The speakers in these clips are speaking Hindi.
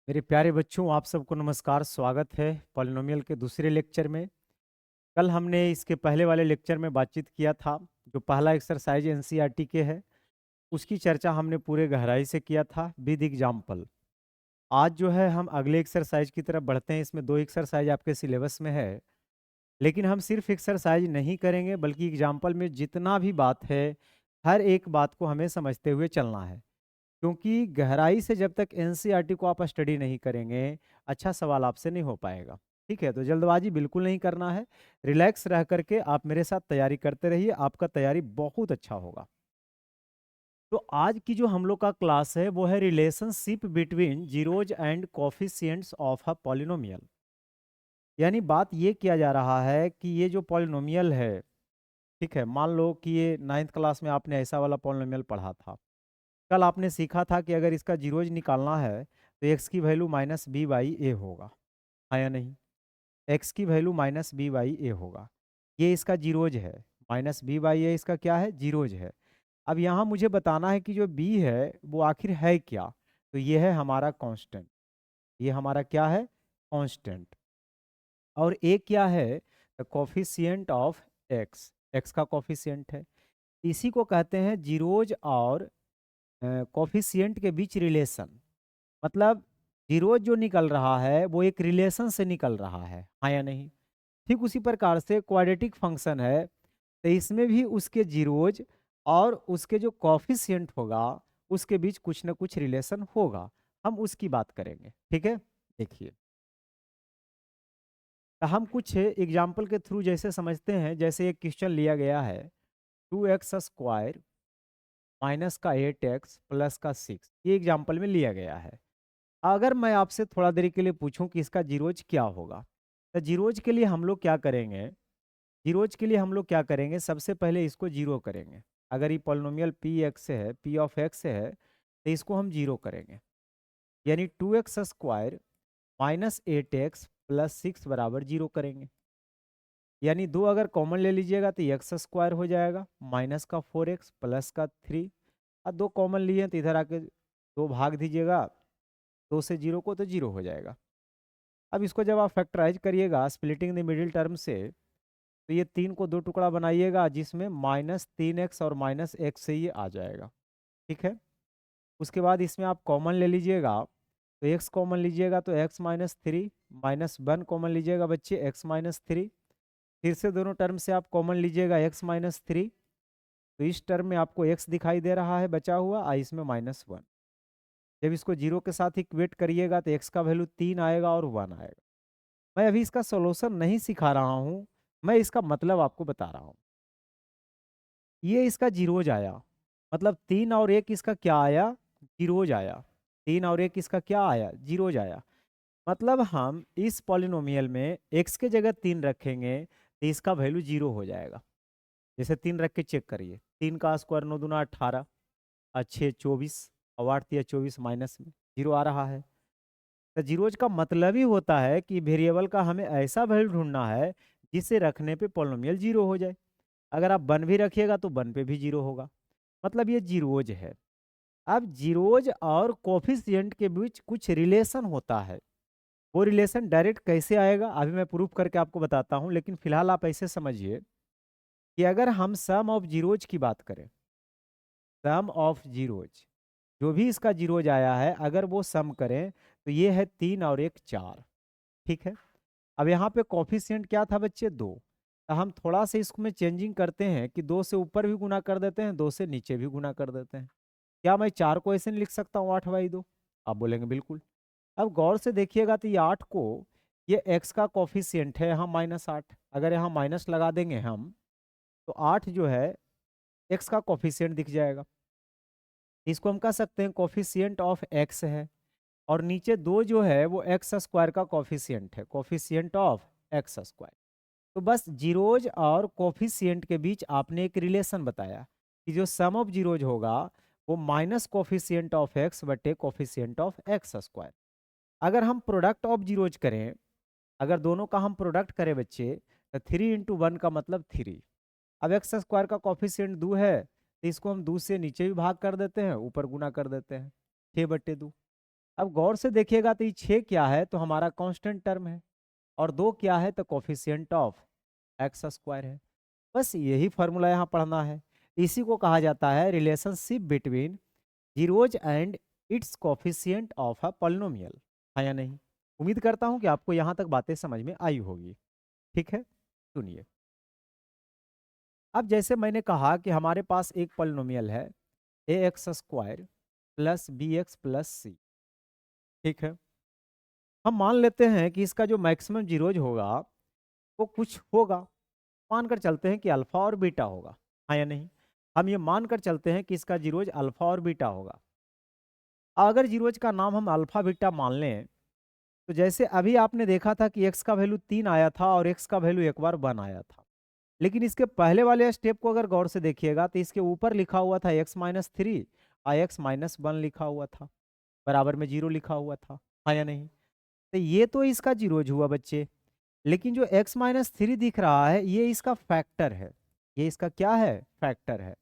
मेरे प्यारे बच्चों, आप सबको नमस्कार। स्वागत है पॉलिनोमियल के दूसरे लेक्चर में। कल हमने इसके पहले वाले लेक्चर में बातचीत किया था। जो पहला एक्सरसाइज एनसीईआरटी के है उसकी चर्चा हमने पूरे गहराई से किया था विद एग्जाम्पल। आज जो है हम अगले एक्सरसाइज की तरफ बढ़ते हैं। इसमें दो एक्सरसाइज आपके सिलेबस में है, लेकिन हम सिर्फ एक्सरसाइज नहीं करेंगे बल्कि एग्जाम्पल में जितना भी बात है हर एक बात को हमें समझते हुए चलना है। क्योंकि गहराई से जब तक एनसीईआरटी को आप स्टडी नहीं करेंगे, अच्छा सवाल आपसे नहीं हो पाएगा। ठीक है, तो जल्दबाजी बिल्कुल नहीं करना है। रिलैक्स रह करके आप मेरे साथ तैयारी करते रहिए, आपका तैयारी बहुत अच्छा होगा। तो आज की जो हम लोग का क्लास है वो है relationship between zeros and coefficients of a polynomial. यानी बात ये किया जा रहा है कि ये जो पॉलिनोमियल है, ठीक है, मान लो कि ये 9th क्लास में आपने ऐसा वाला पॉलिनोमियल पढ़ा था। कल आपने सीखा था कि अगर इसका जीरोज निकालना है तो एक्स की वैल्यू माइनस बी बाई ए होगा, हाँ या नहीं। एक्स की वैल्यू माइनस बी बाई ए होगा, ये इसका जीरोज है। माइनस बी बाई ए इसका क्या है, जीरोज है। अब यहाँ मुझे बताना है कि जो बी है वो आखिर है क्या। तो ये है हमारा कांस्टेंट, ये हमारा क्या है, कांस्टेंट। और ए क्या है, the coefficient of x, x का कोफिशिएंट है। इसी को कहते हैं जीरोज और कोफिशिएंट के बीच रिलेशन। मतलब जीरोज जो निकल रहा है वो एक रिलेशन से निकल रहा है, हाँ या नहीं। ठीक उसी प्रकार से क्वाड्रेटिक फंक्शन है, तो इसमें भी उसके जीरोज और उसके जो कॉफिशिएंट होगा उसके बीच कुछ ना कुछ रिलेशन होगा। हम उसकी बात करेंगे, ठीक है। देखिए, तो हम कुछ एग्जाम्पल के थ्रू जैसे समझते हैं, जैसे एक क्वेश्चन लिया गया है 2x² माइनस का 8x प्लस का 6, ये एग्जाम्पल में लिया गया है। अगर मैं आपसे थोड़ा देरी के लिए पूछूं कि इसका जीरोज क्या होगा, तो जीरोज के लिए हम लोग क्या करेंगे, जीरोज के लिए हम लोग क्या करेंगे, सबसे पहले इसको जीरो करेंगे। अगर ये पॉलिनोमियल पी एक्स है, पी ऑफ एक्स है, तो इसको हम जीरो करेंगे। यानी 2x² माइनस 8x प्लस 6 बराबर जीरो करेंगे। यानी दो अगर कॉमन ले लीजिएगा तो x² हो जाएगा, माइनस का 4x प्लस का 3। और दो कॉमन लिए तो इधर आके दो भाग दीजिएगा, दो से जीरो को तो जीरो हो जाएगा। अब इसको जब आप फैक्टराइज करिएगा स्प्लिटिंग द मिडिल टर्म से, तो ये 3 को दो टुकड़ा बनाइएगा जिसमें -3x और -x से ये आ जाएगा, ठीक है। उसके बाद इसमें आप कॉमन ले लीजिएगा, तो x कॉमन लीजिएगा तो x-3, -1 कॉमन लीजिएगा बच्चे, x-3। फिर से दोनों टर्म से आप कॉमन लीजिएगा x-3, तो इस टर्म में आपको x दिखाई दे रहा है बचा हुआ, और इसमें -1। जब इसको जीरो के साथ इक्वेट करिएगा तो x का वैल्यू 3 आएगा और 1 आएगा। मैं अभी इसका सॉल्यूशन नहीं सिखा रहा हूँ, मैं इसका मतलब आपको बता रहा हूँ। ये इसका जीरोज आया, मतलब 3 और 1 इसका क्या आया, जीरोज आया। 3 और 1 इसका क्या आया, जीरोज आया। मतलब हम इस पॉलिनोमियल में x के जगह 3 रखेंगे तो इसका वैल्यू जीरो हो जाएगा। जैसे 3 रख के चेक करिए, 3 का स्क्वायर 9 दूना 18, और 6 24, और 8 दिया 24, माइनस में जीरो आ रहा है। तो जीरोज का मतलब ही होता है कि वेरिएबल का हमें ऐसा वैल्यू ढूंढना है जिसे रखने पे पॉलिनोमियल जीरो हो जाए। अगर आप 1 भी रखिएगा तो 1 पे भी जीरो होगा, मतलब ये जीरोज है। अब जीरोज और कोफिशिएंट के बीच कुछ रिलेशन होता है। वो रिलेशन डायरेक्ट कैसे आएगा अभी मैं प्रूफ करके आपको बताता हूँ, लेकिन फिलहाल आप ऐसे समझिए कि अगर हम सम ऑफ जीरोज की बात करें, सम ऑफ जीरोज, जो भी इसका जीरोज आया है अगर वो सम करें तो ये है 3 और 1 4, ठीक है। अब यहाँ पे कोफिशिएंट क्या था बच्चे, 2। तो हम थोड़ा सा इसमें चेंजिंग करते हैं कि 2 से ऊपर भी गुना कर देते हैं, 2 से नीचे भी गुना कर देते हैं। क्या मैं 4 को ऐसे नहीं लिख सकता हूँ 8/2? आप बोलेंगे बिल्कुल। अब गौर से देखिएगा तो ये 8 को, ये x का कोफिशिएंट है यहाँ -8, अगर यहाँ माइनस लगा देंगे हम तो 8 जो है x का कोफिशिएंट दिख जाएगा। इसको हम कह सकते हैं कोफिशिएंट ऑफ x है। और नीचे 2 जो है वो x² का कोफिशिएंट है, कोफिशिएंट ऑफ x²। तो बस जीरोज और कोफिशिएंट के बीच आपने एक रिलेशन बताया कि जो सम ऑफ जीरोज होगा वो माइनस कोफिशिएंट ऑफ x बटे कोफिशिएंट ऑफ x²। अगर हम प्रोडक्ट ऑफ जीरोज करें, अगर दोनों का हम प्रोडक्ट करें बच्चे, तो 3 × 1 का मतलब 3। अब x² का कोफिशिएंट 2 है तो इसको हम 2 से नीचे भी भाग कर देते हैं, ऊपर गुना कर देते हैं, 6/2। अब गौर से देखिएगा तो ये 6 क्या है, तो हमारा कांस्टेंट टर्म है, और 2 क्या है, तो कोफिशिएंट ऑफ एक्स स्क्वायर है। बस यही फॉर्मूला यहाँ पढ़ना है। इसी को कहा जाता है relationship between zeros and it's coefficient of a polynomial. हाँ या नहीं? उम्मीद करता हूँ कि आपको यहाँ तक बातें समझ में आई होगी। ठीक है, सुनिए। अब जैसे मैंने कहा कि हमारे पास एक पॉलिनोमियल है a x square plus b x plus c. ठीक है, हम मान लेते हैं कि इसका जो मैक्सिमम जीरोज होगा वो कुछ होगा। मानकर चलते हैं कि अल्फा और बीटा होगा। हाँ या नहीं? हम ये मानकर चलते हैं कि इसका जीरोज अल्फा और बीटा होगा। अगर जीरोज का नाम हम अल्फा बीटा मान लें, तो जैसे अभी आपने देखा था कि एक्स का वैल्यू 3 आया था और एक्स का वैल्यू एक बार 1 आया था। लेकिन इसके पहले वाले स्टेप को अगर गौर से देखिएगा तो इसके ऊपर लिखा हुआ था x-3 और x-1 लिखा हुआ था, बराबर में 0 लिखा हुआ था। हाँ या नहीं? तो ये तो इसका जीरोज हुआ बच्चे। लेकिन जो x-3 दिख रहा है ये इसका फैक्टर है। ये इसका क्या है? फैक्टर है।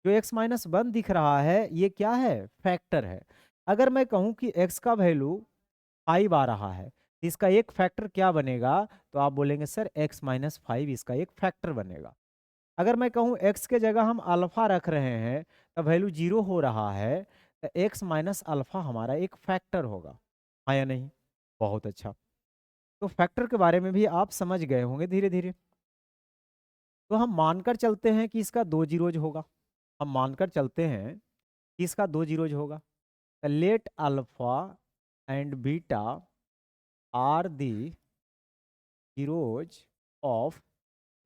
जो x-1 दिख रहा है ये क्या है? फैक्टर है। अगर मैं कहूँ कि x का वैल्यू 5 आ रहा है, तो इसका एक फैक्टर क्या बनेगा? तो आप बोलेंगे सर x-5 इसका एक फैक्टर बनेगा। अगर मैं कहूँ x के जगह हम अल्फा रख रहे हैं तो वैल्यू 0 हो रहा है, तो x माइनस अल्फा हमारा एक फैक्टर होगा। हाँ या नहीं? बहुत अच्छा। तो फैक्टर के बारे में भी आप समझ गए होंगे धीरे धीरे। तो हम मानकर चलते हैं कि इसका 2 जीरोज होगा। हम मानकर चलते हैं कि इसका 2 जीरोज होगा। तो let alpha and beta are the zeros of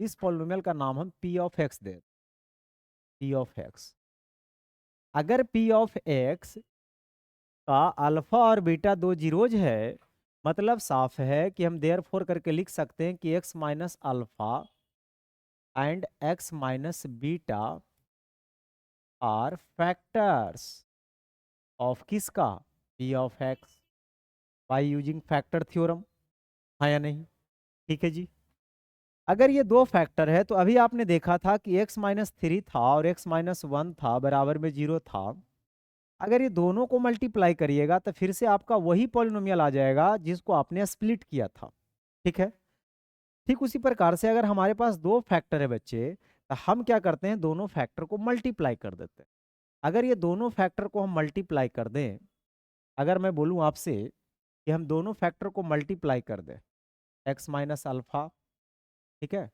इस पॉलिनोमियल का नाम हम p ऑफ x दे। p ऑफ x, अगर p ऑफ x का अल्फा और बीटा 2 जीरोज है, मतलब साफ है कि हम देयरफॉर करके लिख सकते हैं कि x minus alpha and x minus beta are factors of किसका? p of x by using factor theorem. हाँ या नहीं? ठीक है जी। अगर ये दो फैक्टर है तो अभी आपने देखा था कि x-3 था और x-1 था, बराबर में 0 था। अगर ये दोनों को मल्टीप्लाई करिएगा तो फिर से आपका वही पॉलिनोमियल आ जाएगा जिसको आपने स्प्लिट किया था। ठीक है, ठीक उसी प्रकार से अगर हमारे पास दो फैक्टर है बच्चे, तो हम क्या करते हैं? दोनों फैक्टर को मल्टीप्लाई कर देते हैं। अगर ये दोनों फैक्टर को हम मल्टीप्लाई कर दें, अगर मैं बोलूँ आपसे कि हम दोनों फैक्टर को मल्टीप्लाई कर दें, एक्स माइनस अल्फा, ठीक है,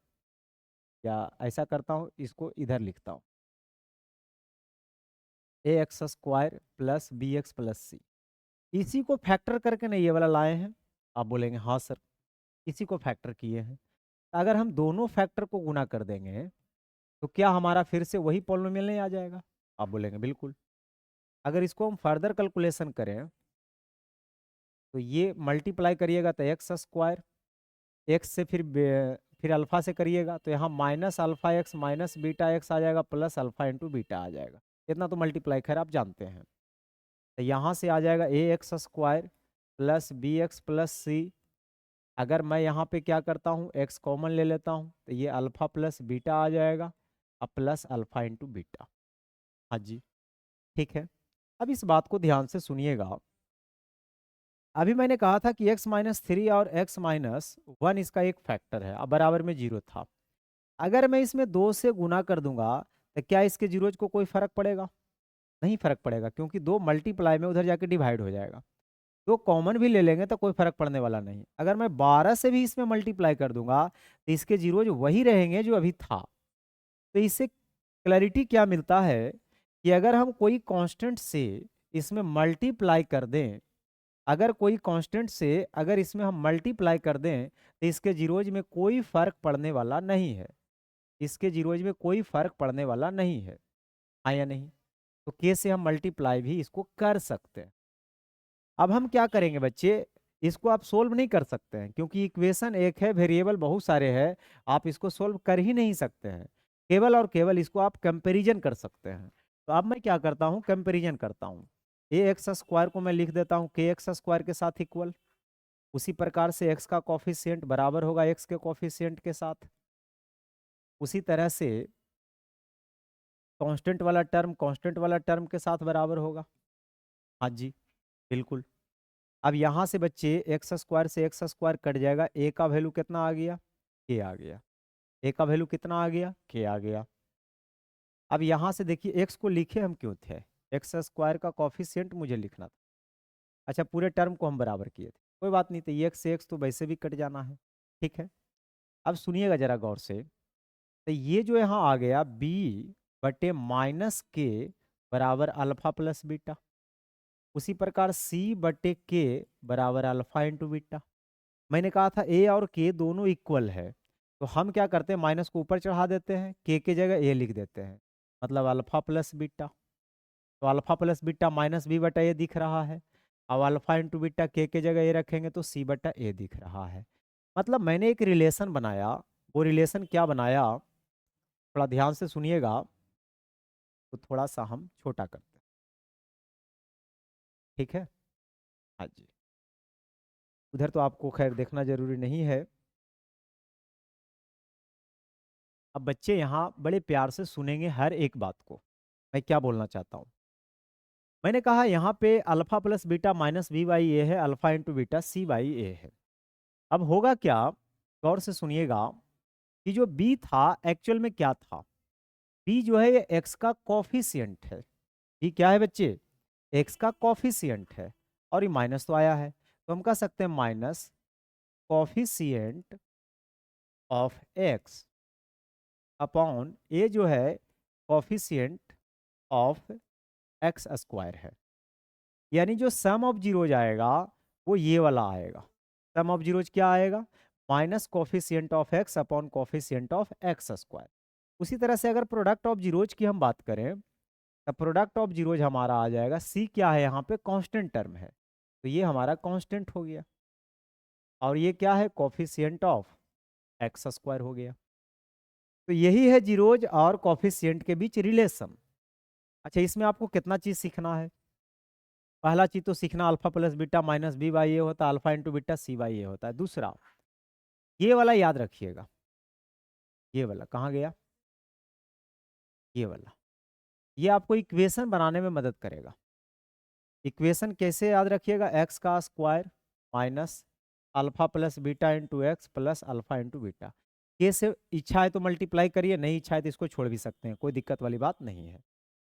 या ऐसा करता हूँ इसको इधर लिखता हूँ, a x square plus b x plus c. इसी को फैक्टर करके नहीं ये वाला लाए हैं? आप बोलेंगे हाँ सर, इसी को फैक्टर किए हैं। अगर हम दोनों फैक्टर को गुना कर देंगे तो क्या हमारा फिर से वही पॉलिनोमियल नहीं आ जाएगा? आप बोलेंगे बिल्कुल। अगर इसको हम फर्दर कैलकुलेशन करें तो ये मल्टीप्लाई करिएगा तो एक्स स्क्वायर, एक्स से फिर अल्फा से करिएगा तो यहाँ minus alpha x minus beta x आ जाएगा, प्लस अल्फा इंटू बीटा आ जाएगा। इतना तो मल्टीप्लाई खैर आप जानते हैं। तो यहाँ से आ जाएगा a x square plus b x plus c. अगर मैं यहाँ पे क्या करता हूँ, एक्स कॉमन ले लेता हूँ तो ये अल्फा प्लस बीटा आ जाएगा, अब प्लस अल्फा इंटू बीटा। हाँ जी, ठीक है। अब इस बात को ध्यान से सुनिएगा। अभी मैंने कहा था कि x-3 और x-1 इसका एक फैक्टर है, अब बराबर में 0 था। अगर मैं इसमें 2 से गुना कर दूंगा तो क्या इसके जीरोज को कोई फर्क पड़ेगा? नहीं फर्क पड़ेगा, क्योंकि 2 मल्टीप्लाई में उधर जाके डिवाइड हो जाएगा। 2 कॉमन भी ले लेंगे तो कोई फर्क पड़ने वाला नहीं। अगर मैं 12 से भी इसमें मल्टीप्लाई कर दूंगा तो इसके जीरोज वही रहेंगे जो अभी था। तो इससे क्लैरिटी क्या मिलता है कि अगर हम कोई कांस्टेंट से इसमें मल्टीप्लाई कर दें, अगर कोई कांस्टेंट से अगर इसमें हम मल्टीप्लाई कर दें तो इसके जीरोज में कोई फर्क पड़ने वाला नहीं है। इसके जीरोज में कोई फर्क पड़ने वाला नहीं है। हाँ या नहीं? तो के से हम मल्टीप्लाई भी इसको कर सकते हैं। अब हम क्या करेंगे बच्चे? इसको आप सोल्व नहीं कर सकते हैं क्योंकि इक्वेशन एक है, वेरिएबल बहुत सारे हैं, आप इसको सोल्व कर ही नहीं सकते हैं। केवल और केवल इसको आप कंपैरिजन कर सकते हैं। तो अब मैं क्या करता हूँ? कंपैरिजन करता हूँ। ए एक्स स्क्वायर को मैं लिख देता हूँ के एक्स स्क्वायर के साथ इक्वल। उसी प्रकार से एक्स का कॉफिशिएंट बराबर होगा एक्स के कॉफिशिएंट के साथ। उसी तरह से कांस्टेंट वाला टर्म के साथ बराबर होगा। हाँ जी, बिल्कुल। अब यहाँ से बच्चे एक्स स्क्वायर से एक्स स्क्वायर कट जाएगा, ए का वैल्यू कितना आ गया, के आ गया। ए का वैल्यू कितना आ गया, के आ गया। अब यहाँ से देखिए एक्स को लिखे हम क्यों थे, एक्स स्क्वायर का कॉफिशिएंट मुझे लिखना था। अच्छा, पूरे टर्म को हम बराबर किए थे, कोई बात नहीं, तो ये एक्स से एक्स तो वैसे भी कट जाना है, ठीक है। अब सुनिएगा जरा गौर से, तो ये जो यहाँ आ गया बी बटे माइनस के बराबर अल्फा प्लस बीटा, उसी प्रकार सी बटे के बराबर अल्फा इंटू बीटा। मैंने कहा था ए और के दोनों इक्वल है, तो हम क्या करते हैं, माइनस को ऊपर चढ़ा देते हैं, के जगह ए लिख देते हैं, मतलब अल्फा प्लस बीटा। तो alpha plus beta minus B बटा ए दिख रहा है। अब अल्फा इंटू बीटा के जगह ए रखेंगे तो सी बटा ए दिख रहा है। मतलब मैंने एक रिलेशन बनाया, वो रिलेशन क्या बनाया, थोड़ा ध्यान से सुनिएगा, तो थोड़ा सा हम छोटा करते हैं, ठीक है। हाँ जी, उधर तो आपको खैर देखना जरूरी नहीं है। अब बच्चे यहाँ बड़े प्यार से सुनेंगे हर एक बात को, मैं क्या बोलना चाहता हूँ। मैंने कहा यहाँ पे alpha plus beta minus b by a है, alpha into beta c by a है। अब होगा क्या, गौर से सुनिएगा, कि जो बी था एक्चुअल में क्या था, बी जो है ये एक्स का कॉफिशिएंट है। बी क्या है बच्चे, एक्स का कॉफिशिएंट है, और ये माइनस तो आया है, तो हम कह सकते हैं minus coefficient of x upon a जो है कॉफिशिएंट ऑफ एक्स स्क्वायर है। यानी जो सम ऑफ जीरोज आएगा वो ये वाला आएगा। सम ऑफ जीरोज क्या आएगा, minus coefficient of x upon coefficient of x square. उसी तरह से अगर प्रोडक्ट ऑफ जीरोज की हम बात करें, तब प्रोडक्ट ऑफ जीरोज हमारा आ जाएगा, सी क्या है यहाँ पे, कांस्टेंट टर्म है, तो ये हमारा कांस्टेंट हो गया, और ये क्या है, कॉफिशिएंट ऑफ एक्स स्क्वायर हो गया। तो यही है जीरोज और कॉफिशिएंट के बीच रिलेशन। अच्छा, इसमें आपको कितना चीज सीखना है, पहला चीज तो सीखना alpha plus beta minus b by a होता है, alpha into beta c by a होता है। दूसरा ये वाला याद रखिएगा, ये वाला कहाँ गया, ये वाला, ये आपको इक्वेशन बनाने में मदद करेगा। इक्वेशन कैसे याद रखिएगा, एक्स का square minus alpha plus beta into x plus alpha into beta. के से इच्छा है तो मल्टीप्लाई करिए, नहीं इच्छा है तो इसको छोड़ भी सकते हैं, कोई दिक्कत वाली बात नहीं है।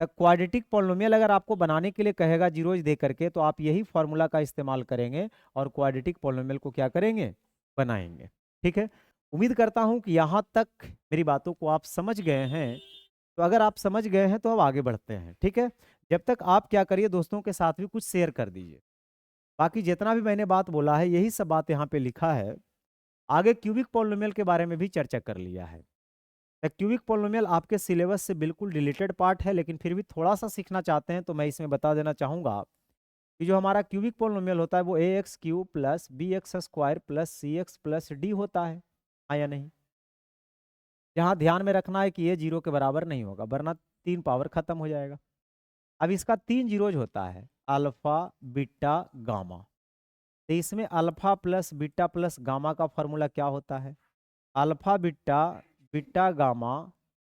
क्वाड्रेटिक पॉलिनोमियल अगर आपको बनाने के लिए कहेगा जीरोज दे करके, तो आप यही फॉर्मूला का इस्तेमाल करेंगे और क्वाड्रेटिक पॉलिनोमियल को क्या करेंगे, बनाएंगे, ठीक है। उम्मीद करता हूं कि यहाँ तक मेरी बातों को आप समझ गए हैं। तो अगर आप समझ गए हैं तो अब आगे बढ़ते हैं, ठीक है। जब तक आप क्या करिए, दोस्तों के साथ भी कुछ शेयर कर दीजिए। बाकी जितना भी मैंने बात बोला है यही सब बात यहाँ पे लिखा है। आगे क्यूबिक पॉलिनोमियल के बारे में भी चर्चा कर लिया है। क्यूबिक पॉलिनोमियल आपके सिलेबस से बिल्कुल रिलेटेड पार्ट है, लेकिन फिर भी थोड़ा सा सीखना चाहते हैं तो मैं इसमें बता देना चाहूँगा कि जो हमारा क्यूबिक पॉलिनोमियल होता है वो a x cube plus b x square plus c x plus d होता है, हाँ या नहीं। यहाँ ध्यान में रखना है कि ये जीरो के बराबर नहीं होगा, वरना 3 पावर खत्म हो जाएगा। अब इसका 3 जीरोज होता है, अल्फा बीटा गामा। तो इसमें alpha plus beta plus gamma का फॉर्मूला क्या होता है, alpha beta beta gamma,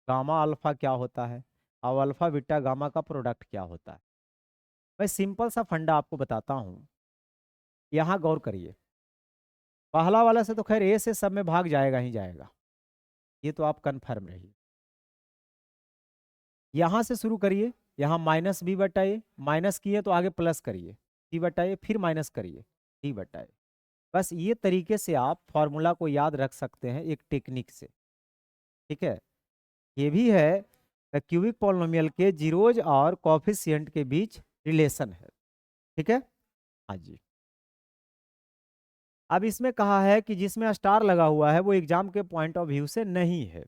gamma alpha क्या होता है, और अल्फा बीटा गामा का प्रोडक्ट क्या होता है। मैं सिंपल सा फंडा आपको बताता हूँ, यहाँ गौर करिए। पहला वाला से तो खैर ए से सब में भाग जाएगा ही जाएगा, ये तो आप कन्फर्म रहिए। यहाँ से शुरू करिए, यहाँ माइनस बी बटा ए, माइनस किए तो आगे प्लस करिए, सी बटा ए, फिर माइनस करिए डी बटा ए। बस ये तरीके से आप फॉर्मूला को याद रख सकते हैं एक टेक्निक से, ठीक है। ये भी है क्यूबिक पॉलिनोमियल के जीरोज और कॉफिशिएंट के बीच रिलेशन है, ठीक है। हाँ जी। अब इसमें कहा है कि जिसमें स्टार लगा हुआ है वो एग्जाम के पॉइंट ऑफ व्यू से नहीं है,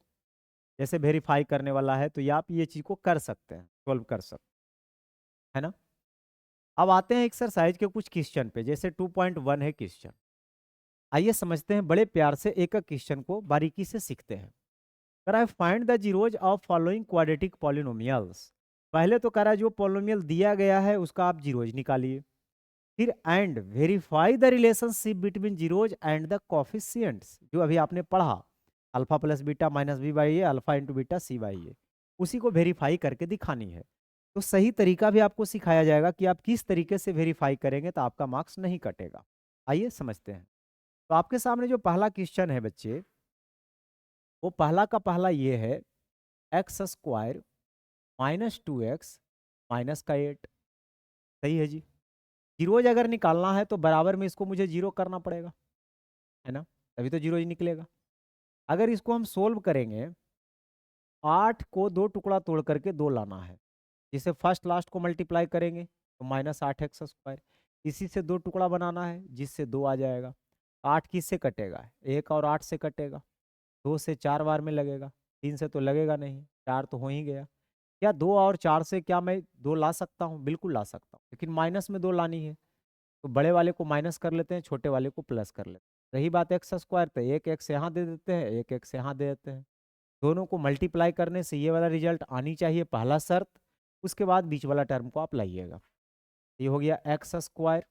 जैसे वेरीफाई करने वाला है, तो ये आप ये चीज को कर सकते हैं, सॉल्व कर सकते है ना। अब आते हैं एक्सरसाइज के कुछ क्वेश्चन पे, जैसे 2.1 है क्वेश्चन। आइए समझते हैं, बड़े प्यार से एक एक क्वेश्चन को बारीकी से सीखते हैं। कह रहा है find the zeros of following quadratic polynomials. पहले तो कह रहा है जो पॉलिनोमियल दिया गया है उसका आप जीरोज निकालिए, फिर and verify the relationship between zeros and the coefficients, जो अभी आपने पढ़ा, alpha plus beta minus b by a, alpha into beta c by a, उसी को वेरीफाई करके दिखानी है। तो सही तरीका भी आपको सिखाया जाएगा कि आप किस तरीके से वेरीफाई करेंगे तो आपका मार्क्स नहीं कटेगा। आइए समझते हैं। तो आपके सामने जो पहला क्वेश्चन है बच्चे, वो पहला का पहला ये है, x square minus 2x minus का 8। सही है जी। जीरोज अगर निकालना है तो बराबर में इसको मुझे जीरो करना पड़ेगा, है ना, तभी तो जीरो ही निकलेगा। अगर इसको हम सोल्व करेंगे, 8 को दो टुकड़ा तोड़ करके 2 लाना है, जिसे फर्स्ट लास्ट को मल्टीप्लाई करेंगे तो -8x²। इसी से 2 टुकड़ा बनाना है जिससे 2 आ जाएगा। 8 किससे कटेगा, 1 और 8 से कटेगा। 2 से 4 बार में लगेगा, 3 से तो लगेगा नहीं, 4 तो हो ही गया। क्या 2 और 4 से क्या मैं 2 ला सकता हूँ? बिल्कुल ला सकता हूँ, लेकिन माइनस में 2 लानी है तो बड़े वाले को माइनस कर लेते हैं, छोटे वाले को प्लस कर लेते हैं। रही बात x² तो एक एक्स यहाँ दे देते हैं, एक एक्स यहाँ दे देते हैं। दोनों को मल्टीप्लाई करने से ये वाला रिजल्ट आनी चाहिए, पहला शर्त। उसके बाद बीच वाला टर्म को आप लाइएगा। ये हो गया x²।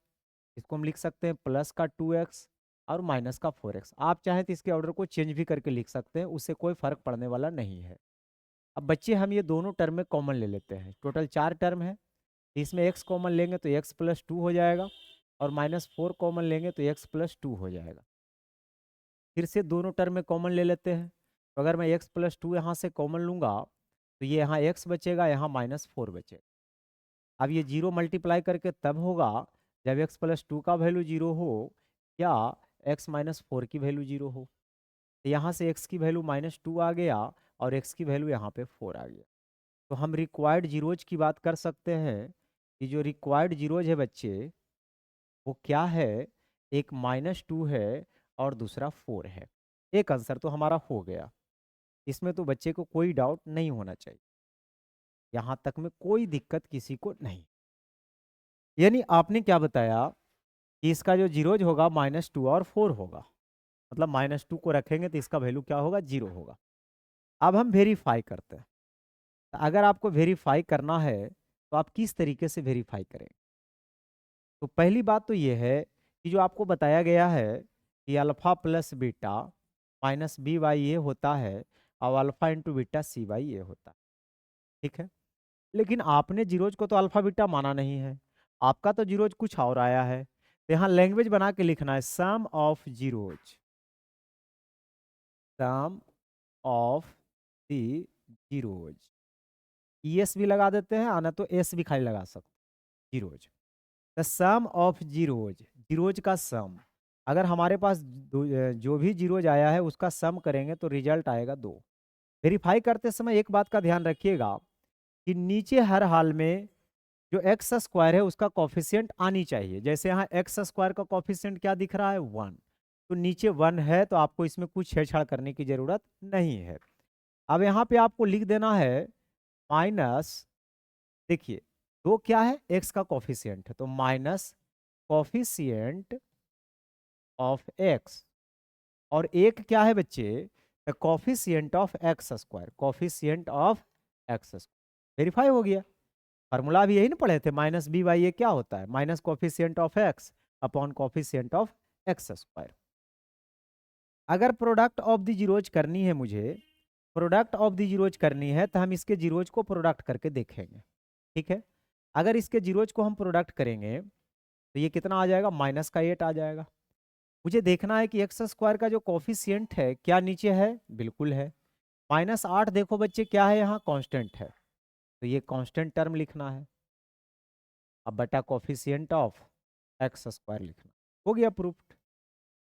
इसको हम लिख सकते हैं प्लस का 2x और माइनस का 4x। आप चाहें तो इसके ऑर्डर को चेंज भी करके लिख सकते हैं, उससे कोई फर्क पड़ने वाला नहीं है। अब बच्चे हम ये दोनों टर्म में कॉमन ले लेते हैं। टोटल 4 टर्म है, इसमें x कॉमन लेंगे तो x+2 हो जाएगा, और -4 कॉमन लेंगे तो x+2 हो जाएगा। फिर से दोनों टर्म में कॉमन ले लेते हैं। तो अगर मैं x+2 यहाँ से कॉमन लूँगा तो ये यहाँ x बचेगा, यहाँ -4 बचेगा। अब ये जीरो मल्टीप्लाई करके तब होगा जब x+2 का वैल्यू जीरो हो या x-4 की वैल्यू जीरो हो। तो यहाँ से x की वैल्यू -2 आ गया और x की वैल्यू यहाँ पे 4 आ गया। तो हम रिक्वायर्ड जीरोज की बात कर सकते हैं कि जो रिक्वायर्ड जीरोज है बच्चे, वो क्या है, एक -2 है और दूसरा 4 है। एक आंसर तो हमारा हो गया, इसमें तो बच्चे को कोई डाउट नहीं होना चाहिए, यहाँ तक में कोई दिक्कत किसी को नहीं। यानी आपने क्या बताया कि इसका जो जीरोज होगा -2 और 4 होगा, मतलब -2 को रखेंगे तो इसका वैल्यू क्या होगा, 0 होगा। अब हम वेरीफाई करते हैं। तो अगर आपको वेरीफाई करना है तो आप किस तरीके से वेरीफाई करें? तो पहली बात तो ये है कि जो आपको बताया गया है कि alpha plus beta minus b by a होता है, और alpha into beta c by a होता है। ठीक है, लेकिन आपने जीरोज को तो अल्फा बीटा माना नहीं है, आपका तो जीरोज कुछ और आया है। तो यहाँ लैंग्वेज बना के लिखना है, sum of zeros, sum of the zeros. ES भी लगा देते हैं, आना तो एस भी खाली लगा सकते, zeros. The sum of zeros, zeros का सम। अगर हमारे पास जो भी जीरोज आया है उसका सम करेंगे तो रिजल्ट आएगा 2। वेरीफाई करते समय एक बात का ध्यान रखिएगा कि नीचे हर हाल में जो x² है उसका कॉफिशिएंट आनी चाहिए। जैसे यहाँ x² का कॉफिशिएंट क्या दिख रहा है, 1, तो नीचे 1 है तो आपको इसमें कुछ छेड़छाड़ करने की जरूरत नहीं है। अब यहाँ पे आपको लिख देना है माइनस, देखिए 2 क्या है, x का कॉफिशिएंट है, तो माइनस कॉफिशिएंट ऑफ x, और एक क्या है बच्चे, coefficient of x², coefficient of x²। Verify हो गया। फार्मूला भी यही ना पढ़े थे, -b/a क्या होता है, minus coefficient of x upon coefficient of x²। अगर प्रोडक्ट ऑफ द जीरोज करनी है मुझे, प्रोडक्ट ऑफ द जीरोज करनी है तो हम इसके जीरोज को प्रोडक्ट करके देखेंगे। ठीक है, अगर इसके जीरोज को हम प्रोडक्ट करेंगे तो ये कितना आ जाएगा, -8 आ जाएगा। मुझे देखना है कि x² का जो कॉफिशिएंट है क्या नीचे है, बिल्कुल है। -8 देखो बच्चे क्या है, यहाँ कांस्टेंट है, तो ये कांस्टेंट टर्म लिखना है। अब बटा कॉफिशिएंट ऑफ x² लिखना, हो गया प्रूफ्ड।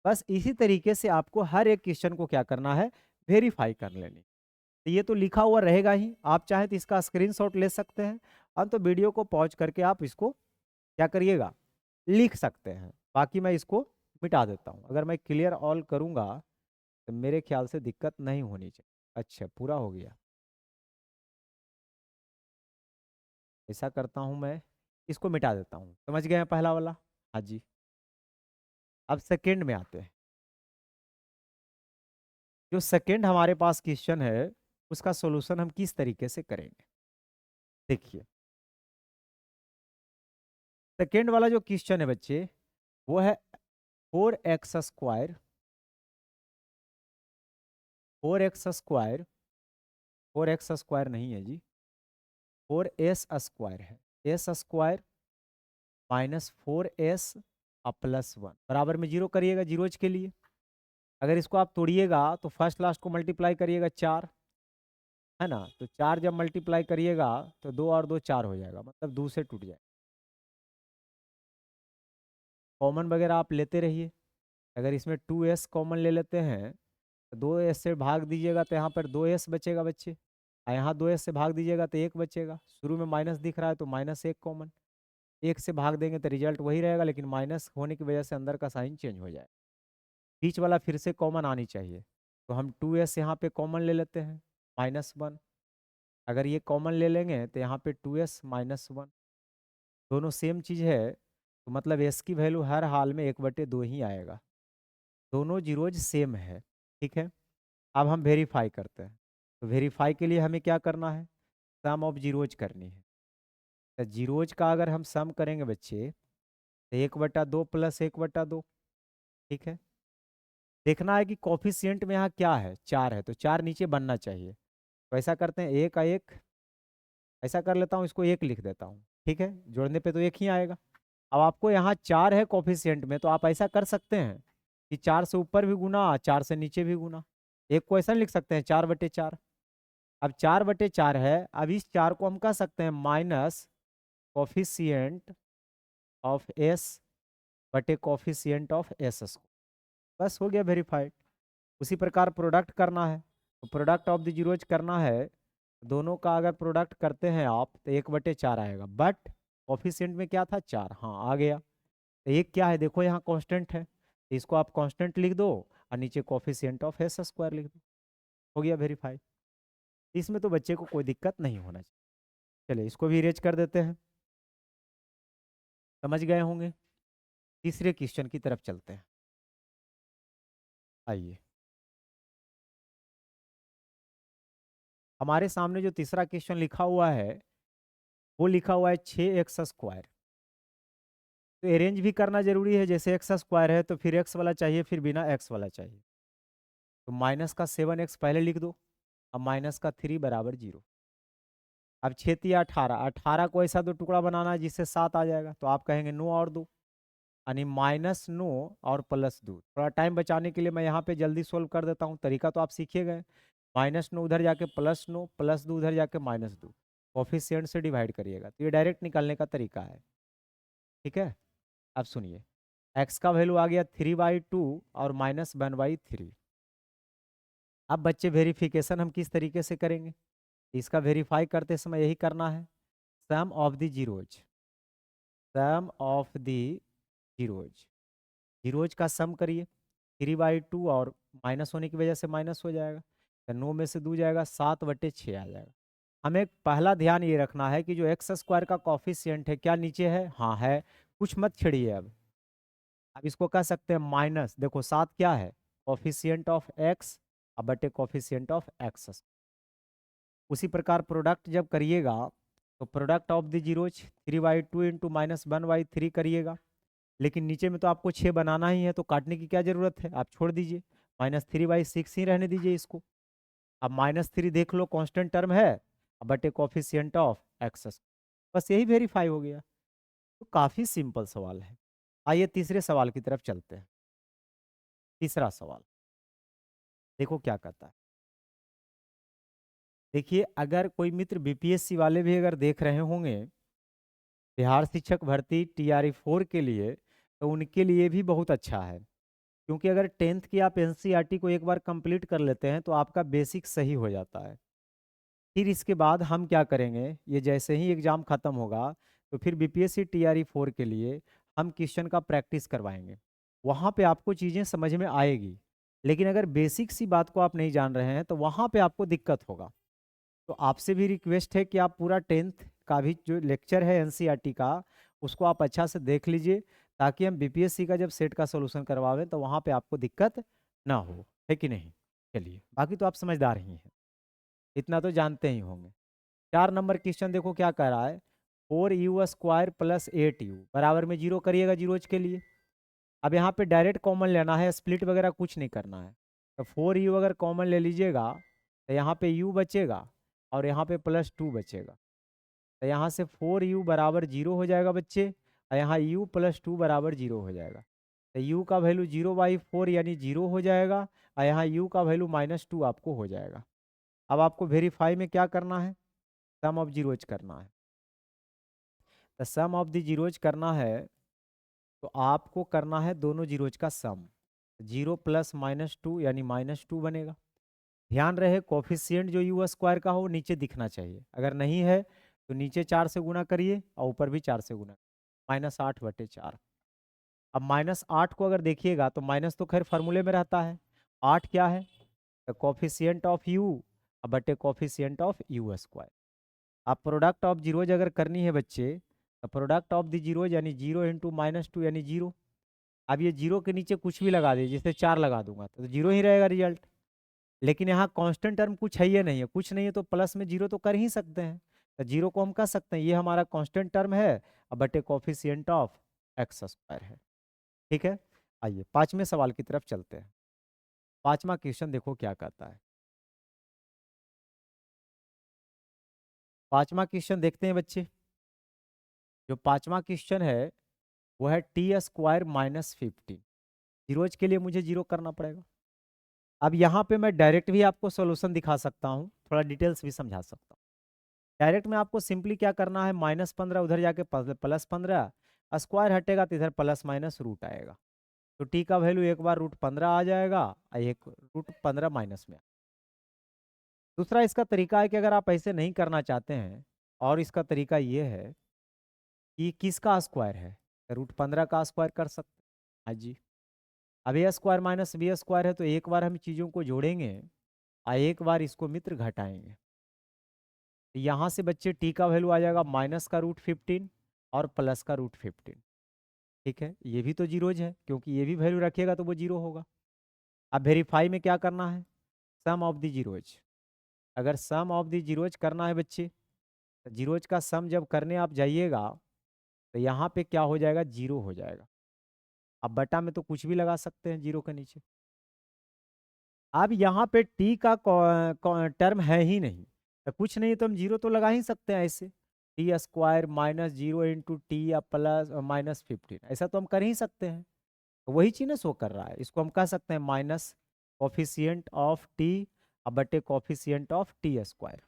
बस इसी तरीके से आपको हर एक क्वेश्चन को क्या करना है, वेरीफाई कर लेनी। तो ये तो लिखा हुआ रहेगा ही, आप चाहे तो इसका स्क्रीनशॉट ले सकते हैं, और तो वीडियो को पॉज करके आप इसको क्या करिएगा, लिख सकते हैं। बाकी मैं इसको मिटा देता हूँ। अगर मैं क्लियर ऑल करूँगा तो मेरे ख्याल से दिक्कत नहीं होनी चाहिए। अच्छा, पूरा हो गया। ऐसा करता हूँ मैं, इसको मिटा देता हूँ। समझ गए हैं पहला वाला? हाँ जी। अब सेकेंड में आते हैं। जो सेकेंड हमारे पास क्वेश्चन है उसका सॉल्यूशन हम किस तरीके से करेंगे, देखिए। सेकेंड वाला जो क्वेश्चन है बच्चे, वो है 4x², 4x² 4x² नहीं है जी, 4s² है, s² माइनस 4s प्लस 1 बराबर में 0 करिएगा जीरोज के लिए। अगर इसको आप तोड़िएगा तो फर्स्ट लास्ट को मल्टीप्लाई करिएगा 4, है ना, तो 4 जब मल्टीप्लाई करिएगा तो 2 और 2 4 हो जाएगा, मतलब 2 से टूट जाए। कॉमन वगैरह आप लेते रहिए। अगर इसमें 2s कॉमन ले लेते हैं तो 2s से भाग दीजिएगा तो यहाँ पर 2s बचेगा बच्चे, और यहाँ 2s से भाग दीजिएगा तो 1 बचेगा। शुरू में माइनस दिख रहा है तो -1 कॉमन, 1 से भाग देंगे तो रिजल्ट वही रहेगा, लेकिन माइनस होने की वजह से अंदर का साइन चेंज हो जाए। बीच वाला फिर से कॉमन आनी चाहिए, तो हम 2s यहाँ पे कॉमन ले लेते हैं, -1। अगर ये कॉमन ले लेंगे तो यहाँ पे 2s -1, दोनों सेम चीज़ है, तो मतलब s की वैल्यू हर हाल में 1/2 ही आएगा। दोनों जीरोज सेम है, ठीक है। अब हम वेरीफाई करते हैं, तो वेरीफाई के लिए हमें क्या करना है, सम ऑफ जीरोज करनी है। तो जीरोज का अगर हम सम करेंगे बच्चे तो 1/2 प्लस 1/2, ठीक है। देखना है कि कॉफिशिएंट में यहाँ क्या है, 4 है, तो 4 नीचे बनना चाहिए। तो ऐसा करते हैं, 1 का 1, ऐसा कर लेता हूँ, इसको 1 लिख देता हूँ, ठीक है, जोड़ने पे तो 1 ही आएगा। अब आपको यहाँ 4 है कॉफिशिएंट में, तो आप ऐसा कर सकते हैं कि 4 से ऊपर भी गुना, 4 से नीचे भी गुना। एक क्वेश्चन लिख सकते हैं 4/4। अब 4/4 है, अब इस 4 को हम कह सकते हैं माइनस कॉफिशिएंट ऑफ एस बटे कॉफिशिएंट ऑफ एस। बस हो गया वेरीफाइड। उसी प्रकार प्रोडक्ट करना है, तो प्रोडक्ट ऑफ द जीरोज करना है। दोनों का अगर प्रोडक्ट करते हैं आप तो 1/4 आएगा, बट कॉफिशिएंट में क्या था, 4, हाँ आ गया। तो एक क्या है, देखो यहाँ कांस्टेंट है, तो इसको आप कांस्टेंट लिख दो और नीचे कॉफिशिएंट ऑफ s² लिख दो, हो गया वेरीफाई। इसमें तो बच्चे को कोई दिक्कत नहीं होना चाहिए। चलिए इसको भी इरेज कर देते हैं, समझ गए होंगे। तीसरे क्वेश्चन की तरफ चलते हैं, आइए। हमारे सामने जो तीसरा क्वेश्चन लिखा हुआ है वो लिखा हुआ है 6x²। तो अरेंज भी करना जरूरी है, जैसे x² है तो फिर x वाला चाहिए, फिर बिना x वाला चाहिए। तो माइनस का 7x पहले लिख दो, अब माइनस का 3 बराबर 0। अब 6 × 18, 18 को ऐसा दो टुकड़ा बनाना है जिससे 7 आ जाएगा, तो आप कहेंगे 9 और 2, यानी -9 और +2। थोड़ा टाइम बचाने के लिए मैं यहाँ पे जल्दी सोल्व कर देता हूँ, तरीका तो आप सीखे गए। -9 उधर जाके +9, +2 उधर जाके -2, कोफिशिएंट से डिवाइड करिएगा, तो ये डायरेक्ट निकालने का तरीका है, ठीक है। अब सुनिए, x का वैल्यू आ गया 3/2 और -1/3। अब बच्चे वेरिफिकेशन हम किस तरीके से करेंगे, इसका वेरीफाई करते समय यही करना है, sum of the zeros, sum of the zeros, zeros का सम करिए। 3/2 और माइनस होने की वजह से माइनस हो जाएगा, तो 9 में से 2 जाएगा, 7/6 आ जाएगा। हमें पहला ध्यान ये रखना है कि जो x² का कॉफिशिएंट है क्या नीचे है, हाँ है, कुछ मत छेड़िए। अब इसको कह सकते हैं माइनस, देखो 7 क्या है, कॉफिशिएंट ऑफ x बटे कॉफिशिएंट ऑफ x। उसी प्रकार प्रोडक्ट जब करिएगा तो product of the zeros 3/2 into -1/3 करिएगा, लेकिन नीचे में तो आपको 6 बनाना ही है, तो काटने की क्या ज़रूरत है, आप छोड़ दीजिए, -3/6 ही रहने दीजिए इसको। अब -3 देख लो कांस्टेंट टर्म है, बटे कॉफिशिएंट ऑफ x, बस यही वेरीफाई हो गया। तो काफ़ी सिंपल सवाल है। आइए तीसरे सवाल की तरफ चलते हैं। तीसरा सवाल देखो क्या कहता है। देखिए, अगर कोई मित्र बीपीएससी वाले भी अगर देख रहे होंगे बिहार शिक्षक भर्ती TRE 4 के लिए, तो उनके लिए भी बहुत अच्छा है, क्योंकि अगर 10th की आप NCERT को एक बार कंप्लीट कर लेते हैं तो आपका बेसिक सही हो जाता है। फिर इसके बाद हम क्या करेंगे, ये जैसे ही एग्ज़ाम ख़त्म होगा तो फिर बीपीएससी TRE 4 के लिए हम क्वेश्चन का प्रैक्टिस करवाएंगे, वहाँ पे आपको चीज़ें समझ में आएगी। लेकिन अगर बेसिक सी बात को आप नहीं जान रहे हैं तो वहाँ पे आपको दिक्कत होगा। तो आपसे भी रिक्वेस्ट है कि आप पूरा 10th का भी जो लेक्चर है NCERT का, उसको आप अच्छा से देख लीजिए, ताकि हम बीपीएससी का जब सेट का सोल्यूशन करवावें तो वहाँ पे आपको दिक्कत ना हो, है कि नहीं। चलिए, बाकी तो आप समझदार ही हैं, इतना तो जानते ही होंगे। 4 नंबर क्वेश्चन देखो क्या कह रहा है, 4u² + 8u बराबर में 0 करिएगा जीरोज के लिए। अब यहाँ पे डायरेक्ट कॉमन लेना है, स्प्लिट वगैरह कुछ नहीं करना है। तो 4u अगर कॉमन ले लीजिएगा तो यहाँ पे u बचेगा और यहाँ पे +2 बचेगा। तो यहाँ से 4u बराबर 0 हो जाएगा बच्चे, और यहाँ u प्लस 2 बराबर 0 हो जाएगा। तो u का वैल्यू 0/4 यानी 0 हो जाएगा, और यहाँ u का वैल्यू -2 आपको हो जाएगा। अब आपको वेरीफाई में क्या करना है, सम ऑफ जीरोज करना है। तो सम ऑफ द जीरोज करना है, तो आपको करना है दोनों जीरोज का सम। 0 प्लस -2 यानी -2 बनेगा। ध्यान रहे कोफिशिएंट जो यू स्क्वायर का हो नीचे दिखना चाहिए, अगर नहीं है तो नीचे 4 से गुना करिए और ऊपर भी 4 से गुना, -8/4। अब -8 को अगर देखिएगा तो माइनस तो खैर फार्मूले में रहता है, 8 क्या है, तो कोफिशिएंट ऑफ यू बटे कोफिशिएंट ऑफ यू स्क्वायर। आप प्रोडक्ट ऑफ जीरोज अगर करनी है बच्चे, तो प्रोडक्ट ऑफ द जीरोज यानी 0 इंटू -2 यानी 0। अब ये 0 के नीचे कुछ भी लगा दीजिए, जैसे 4 लगा दूंगा तो 0 ही रहेगा रिजल्ट। लेकिन यहाँ कांस्टेंट टर्म कुछ है या नहीं है, कुछ नहीं है, तो प्लस में 0 तो कर ही सकते हैं। तो 0 को हम कह सकते हैं ये हमारा कांस्टेंट टर्म है, अब बटे कोफिशिएंट ऑफ एक्स स्क्वायर है। ठीक है, आइए पांचवें सवाल की तरफ चलते हैं। पांचवा क्वेश्चन देखो क्या कहता है। पांचवा क्वेश्चन देखते हैं बच्चे। जो पांचवा क्वेश्चन है वो है t² -15। जीरोज के लिए मुझे 0 करना पड़ेगा। अब यहाँ पे मैं डायरेक्ट भी आपको सॉल्यूशन दिखा सकता हूँ, थोड़ा डिटेल्स भी समझा सकता हूँ। डायरेक्ट में आपको सिंपली क्या करना है, -15 उधर जाके +15, स्क्वायर हटेगा तो इधर प्लस माइनस रूट आएगा। तो टी का वैल्यू एक बार √15 आ जाएगा और एक √15 माइनस में। दूसरा इसका तरीका है कि अगर आप ऐसे नहीं करना चाहते हैं, और इसका तरीका ये है कि किसका स्क्वायर है, √15 का स्क्वायर कर सकते हैं। हाँ जी, अब ए स्क्वायर माइनस बी स्क्वायर है, तो एक बार हम चीज़ों को जोड़ेंगे और एक बार इसको मित्र घटाएंगे। यहाँ से बच्चे टी का वैल्यू आ जाएगा -√15 और प्लस का √15। ठीक है, ये भी तो जीरोज है, क्योंकि ये भी वैल्यू रखिएगा तो वो 0 होगा। अब वेरीफाई में क्या करना है, सम ऑफ द जीरोज। अगर सम ऑफ द जीरोज करना है बच्चे, तो जीरोज का सम जब करने आप जाइएगा तो यहाँ पे क्या हो जाएगा, 0 हो जाएगा। अब बटा में तो कुछ भी लगा सकते हैं 0 के नीचे। अब यहाँ पे टी का टर्म है ही नहीं, तो कुछ नहीं, तो हम 0 तो लगा ही सकते हैं ऐसे, t² -0 इंटू टी या प्लस -15, ऐसा तो हम कर ही सकते हैं। तो वही चीज़ ना शो कर रहा है, इसको हम कह सकते हैं माइनस कोफिशिएंट ऑफ टी बटे कोफिशिएंट ऑफ t²।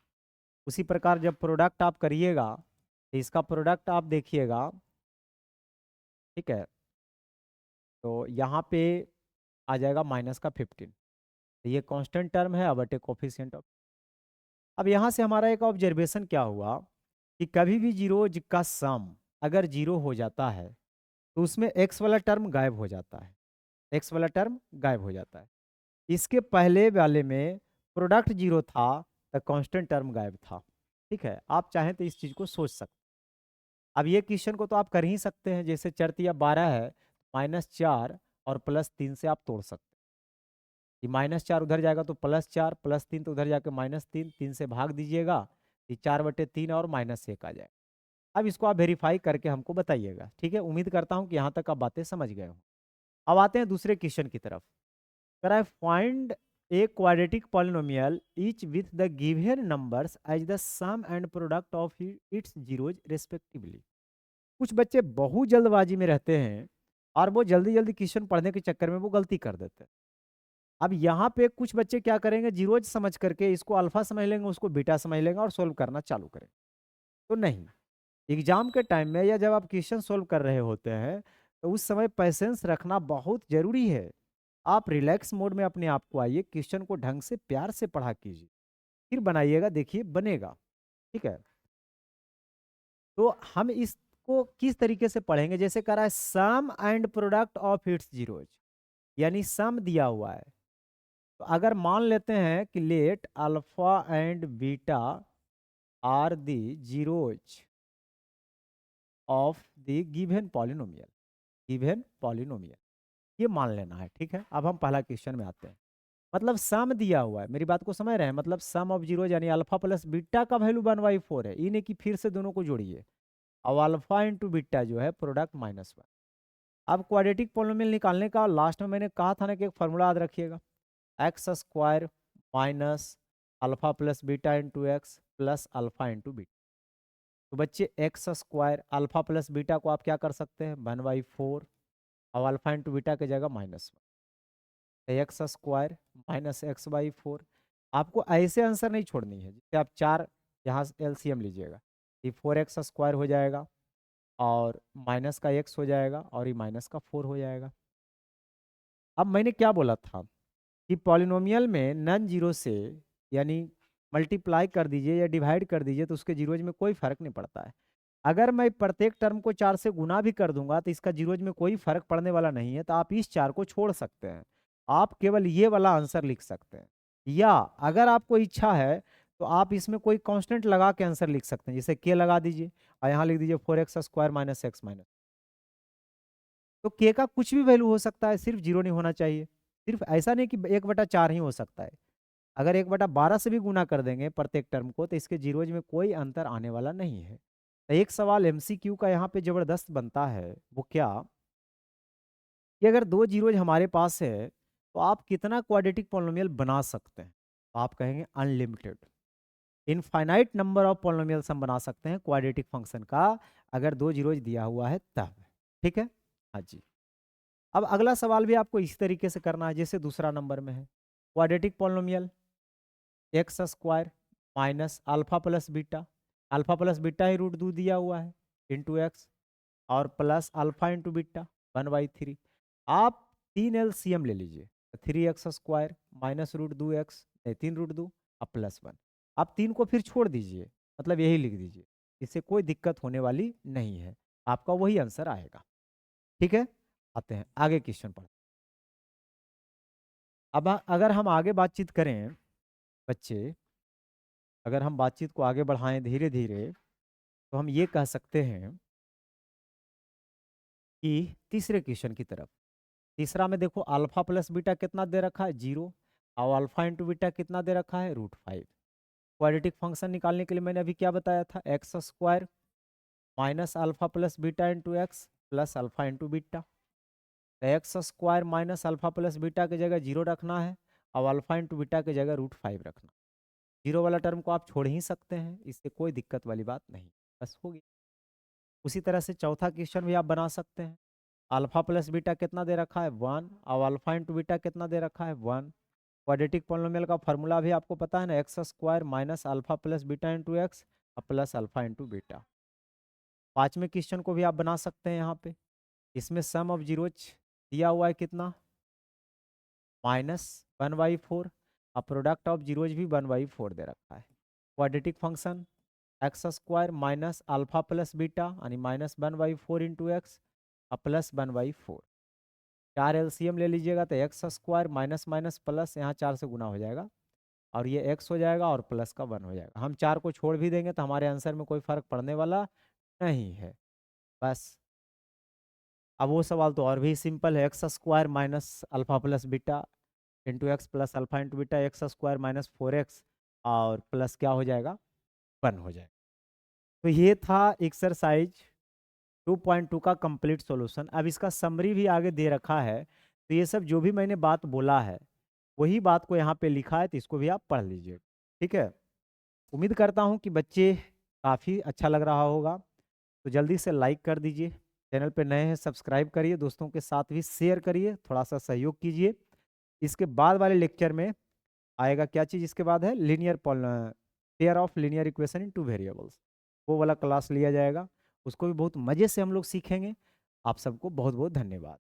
उसी प्रकार जब प्रोडक्ट आप करिएगा तो इसका प्रोडक्ट आप देखिएगा, ठीक है, तो यहाँ पे आ जाएगा -15। तो ये कांस्टेंट टर्म है बटे कोफिशिएंट ऑफ। अब यहाँ से हमारा एक ऑब्जर्वेशन क्या हुआ कि कभी भी जीरोज का सम अगर 0 हो जाता है तो उसमें एक्स वाला टर्म गायब हो जाता है, एक्स वाला टर्म गायब हो जाता है। इसके पहले वाले में प्रोडक्ट 0 था तो कांस्टेंट टर्म गायब था। ठीक है, आप चाहें तो इस चीज़ को सोच सकते। अब ये क्वेश्चन को तो आप कर ही सकते हैं, जैसे चरतिया 12 है, -4 और +3 से आप तोड़ सकते हैं। ये -4 उधर जाएगा तो +4, +3 तो उधर जाके -3, 3 से भाग दीजिएगा, ये 4/3 और -1 आ जाएगा। अब इसको आप वेरीफाई करके हमको बताइएगा। ठीक है, उम्मीद करता हूँ कि यहाँ तक आप बातें समझ गए हो। अब आते हैं दूसरे क्वेश्चन की तरफ। Sir, I find a quadratic polynomial each with the given numbers as the sum and product of its zeros respectively। कुछ बच्चे बहुत जल्दबाजी में रहते हैं और वो जल्दी जल्दी क्वेश्चन पढ़ने के चक्कर में वो गलती कर देते हैं। अब यहाँ पे कुछ बच्चे क्या करेंगे, जीरोज समझ करके इसको अल्फा समझ लेंगे, उसको बीटा समझ लेंगे और सोल्व करना चालू करेंगे। तो नहीं, एग्जाम के टाइम में या जब आप क्वेश्चन सोल्व कर रहे होते हैं तो उस समय पेशेंस रखना बहुत जरूरी है। आप रिलैक्स मोड में अपने आप को आइए, क्वेश्चन को ढंग से प्यार से पढ़ा कीजिए, फिर बनाइएगा, देखिए बनेगा। ठीक है, तो हम इसको किस तरीके से पढ़ेंगे, जैसे कह रहा है sum and product of its zeros, यानी सम दिया हुआ है। तो अगर मान लेते हैं कि let alpha and beta are the zeros of the given polynomial, given polynomial, ये मान लेना है। ठीक है, अब हम पहला क्वेश्चन में आते हैं। मतलब सम दिया हुआ है, मेरी बात को समझ रहे हैं, मतलब सम ऑफ जीरो यानी अल्फा प्लस बीटा का वैल्यू 1/4 है, इन्हें की फिर से दोनों को जोड़िए, अब अल्फा इंटू बीटा जो है प्रोडक्ट -1। अब क्वाड्रेटिक पॉलिनोमियल निकालने का लास्ट में मैंने कहा था ना कि एक फॉर्मूला याद रखिएगा, x² minus alpha plus beta into x plus alpha into beta. तो बच्चे x square alpha plus beta को आप क्या कर सकते हैं 1/4 और अल्फा इंटू बीटा की जगह -1 एक्स स्क्वायर -x/4। आपको ऐसे आंसर नहीं छोड़नी है जिससे आप 4 यहाँ एलसीएम लीजिएगा, ये 4x स्क्वायर हो जाएगा और माइनस का x हो जाएगा और ये -4 हो जाएगा। अब मैंने क्या बोला था कि पॉलिनोमियल में नॉन जीरो से यानी मल्टीप्लाई कर दीजिए या डिवाइड कर दीजिए तो उसके जीरोज में कोई फर्क नहीं पड़ता है। अगर मैं प्रत्येक टर्म को 4 से गुना भी कर दूंगा तो इसका जीरोज में कोई फर्क पड़ने वाला नहीं है, तो आप इस 4 को छोड़ सकते हैं, आप केवल ये वाला आंसर लिख सकते हैं। या अगर आपको इच्छा है तो आप इसमें कोई कांस्टेंट लगा के आंसर लिख सकते हैं, जैसे के लगा दीजिए और यहाँ लिख दीजिए 4x square minus x minus. तो के का कुछ भी वैल्यू हो सकता है, सिर्फ जीरो नहीं होना चाहिए। सिर्फ ऐसा नहीं कि 1/4 ही हो सकता है। अगर 1/12 से भी गुना कर देंगे प्रत्येक टर्म को तो इसके जीरोज में कोई अंतर आने वाला नहीं है। तो एक सवाल एमसीक्यू का यहाँ पे जबरदस्त बनता है, वो क्या कि अगर दो जीरोज हमारे पास है तो आप कितना क्वाड्रेटिक पॉलिनोमियल बना सकते हैं? तो आप कहेंगे unlimited, infinite number of polynomials हम बना सकते हैं क्वाड्रेटिक फंक्शन का, अगर दो जीरोज दिया हुआ है तब। ठीक है, हाँ जी। अब अगला सवाल भी आपको इस तरीके से करना है जैसे दूसरा नंबर में है। Quadratic polynomial x square minus alpha plus beta, alpha plus beta ही रूट 2 दिया हुआ है इंटू एक्स और प्लस अल्फा इंटू बीटा 1/3। आप 3 एलसीएम ले लीजिए, 3x square minus root 2x 3√2 और +1। आप 3 को फिर छोड़ दीजिए, मतलब यही लिख दीजिए, इससे कोई दिक्कत होने वाली नहीं है, आपका वही आंसर आएगा। ठीक है, आते हैं आगे क्वेश्चन पर। अब अगर हम आगे बातचीत करें बच्चे, अगर हम बातचीत को आगे बढ़ाएं धीरे धीरे तो हम ये कह सकते हैं कि तीसरे क्वेश्चन की तरफ। तीसरा में देखो अल्फा प्लस बीटा कितना दे रखा है 0 और अल्फा इंटू बीटा कितना दे रखा है √5। क्वाड्रेटिक फंक्शन निकालने के लिए मैंने अभी क्या बताया था x square minus alpha plus beta into x plus alpha into beta. तो x square minus alpha plus beta की जगह 0 रखना है और अल्फा इंटू बीटा की जगह √5 रखना। जीरो वाला टर्म को आप छोड़ ही सकते हैं, इससे कोई दिक्कत वाली बात नहीं, बस होगी। उसी तरह से चौथा क्वेश्चन भी आप बना सकते हैं। अल्फा प्लस बीटा कितना दे रखा है 1 और अल्फा इंटू बीटा कितना दे रखा है 1। क्वाड्रेटिक पॉलिनोमियल का फॉर्मूला भी आपको पता है ना, x square minus alpha plus beta into x और प्लस अल्फा इंटू बीटा। पांचवें क्वेश्चन को भी आप बना सकते हैं यहाँ पे, इसमें सम ऑफ जीरोज दिया हुआ है कितना -1/4 और प्रोडक्ट ऑफ जीरोज भी 1/4 दे रखा है। Quadratic function x square minus alpha plus beta यानी -1/4 इंटू एक्स और प्लस 1/4। 4 एलसीएम ले लीजिएगा तो x square minus minus plus यहाँ 4 से गुना हो जाएगा और ये एक्स हो जाएगा और प्लस का 1 हो जाएगा। हम 4 को छोड़ भी देंगे तो हमारे आंसर में कोई फर्क पड़ने वाला नहीं है। बस अब वो सवाल तो और भी सिंपल है, x square minus alpha plus beta into x plus alpha into beta x square minus 4x और प्लस क्या हो जाएगा 1 हो जाएगा। तो ये था एक्सरसाइज 2.2 का कंप्लीट सॉल्यूशन। अब इसका समरी भी आगे दे रखा है, तो ये सब जो भी मैंने बात बोला है वही बात को यहाँ पे लिखा है, तो इसको भी आप पढ़ लीजिए। ठीक है, उम्मीद करता हूँ कि बच्चे काफ़ी अच्छा लग रहा होगा। तो जल्दी से लाइक कर दीजिए, चैनल पे नए हैं सब्सक्राइब करिए, दोस्तों के साथ भी शेयर करिए, थोड़ा सा सहयोग कीजिए। इसके बाद वाले लेक्चर में आएगा क्या चीज़, इसके बाद है linear pair of linear equation in 2 variables, वो वाला क्लास लिया जाएगा, उसको भी बहुत मज़े से हम लोग सीखेंगे। आप सबको बहुत बहुत धन्यवाद।